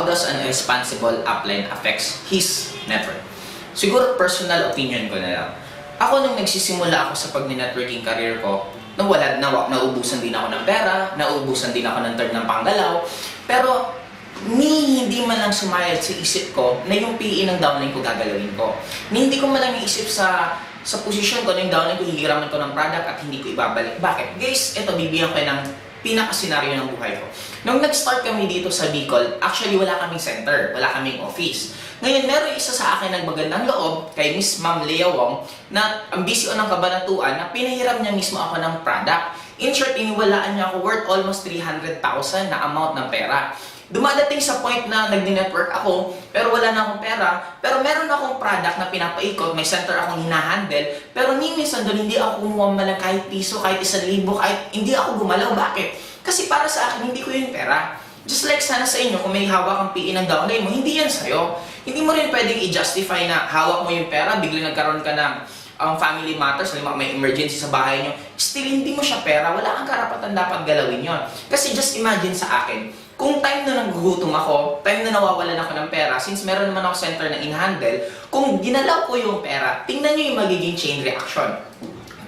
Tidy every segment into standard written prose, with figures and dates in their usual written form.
How does an irresponsible upline affects his network? Siguro personal opinion ko na lang. Ako nung nagsisimula ako sa pag-networking career ko, naubusan din ako ng pera, naubusan din ako ng term ng panggalaw, pero hindi man lang sumayad sa isip ko na yung PE ng downline ko gagalawin ko. Hindi ko man lang iisip sa posisyon ko na yung downline ko, hihiraman ko ng product at hindi ko ibabalik. Bakit? Guys, ito bibigyan ko ng pinaka-senaryo ng buhay ko. Nung nag-start kami dito sa Bicol, actually wala kaming center, wala kaming office. Ngayon, meron isa sa akin ng magandang loob kay Miss Ma'am Lea Wong na ang BCO ng Kabanatuan na pinahiram niya mismo ako ng product. In short, iniwalaan niya ako worth almost 300,000 na amount ng pera. Dumadating sa point na nagdi-network ako, pero wala na akong pera, pero meron akong product na pinapaikot, may center akong hinahandle, pero minsan doon hindi ako kumuha man lang kahit piso, kahit 1,000, kahit hindi ako gumalaw. Bakit? Kasi para sa akin, hindi ko yung pera. Just like sana sa inyo, kung may hawak ang PE ng downline mo, hindi yan sa'yo. Hindi mo rin pwedeng i-justify na hawak mo yung pera, biglang nagkaroon ka ng family matters, may emergency sa bahay nyo, still hindi mo siya pera, wala kang karapatan dapat galawin yon. Kasi just imagine sa akin, kung time na nagugutom ako, time na nawawalan ako ng pera, since meron naman ako center na in-handle, kung ginalaw ko yung pera, tingnan nyo yung magiging chain reaction.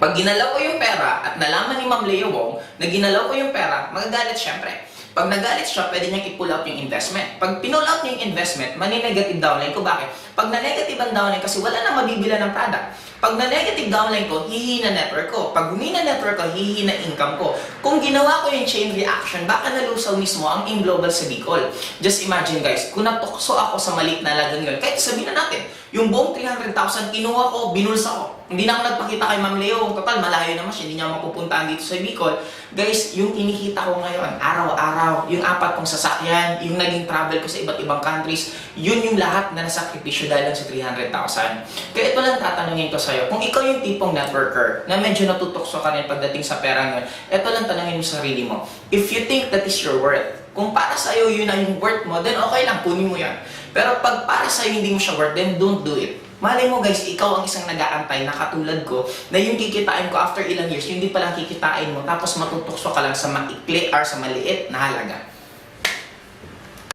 Pag ginalaw ko yung pera at nalaman ni Ma'am Lea Wong na ginalaw ko yung pera, magagalit syempre. Pag nagalit siya, pwede niyang i-pull out yung investment. Pag pinull out niya yung investment, mani-negative downline ko. Bakit? Pag na-negative ang downline kasi wala na mabibila ng product. Pag na-negative downline ko, hihina network ko. Pag humina network ko, hihina income ko. Kung ginawa ko yung chain reaction, baka nalusaw mismo ang global sa Bicol. Just imagine guys, kung natukso ako sa maliit na lagang yun, kahit sabihin na natin, yung buong 300,000 kinuha ko, binulsa ko. Hindi na ako nagpakita kay Ma'am Lea Wong. Total, malayo naman siya. Hindi niya mapupuntahan dito sa Bicol. Guys, yung kinikita ko ngayon, araw-araw, yung 4 kong sasakyan, yung naging travel ko sa iba't ibang countries, yun yung lahat na nasakripisyo dahil lang sa 300,000. Kaya ito lang tatanungin ko sa'yo. Kung ikaw yung tipong networker na medyo natutokso ka rin pagdating sa pera yun, ito lang tanungin mo sa sarili mo. If you think that is your worth, kung para sa'yo yun na yung worth mo, then okay lang, kunin mo yan. Pero pag para sa'yo hindi mo siya worth, then don't do it. Malay mo guys, ikaw ang isang nag-aantay na katulad ko na yung kikitain ko after ilang years, yung hindi palang kikitain mo tapos matutokso ka lang sa maikli or sa maliit na halaga.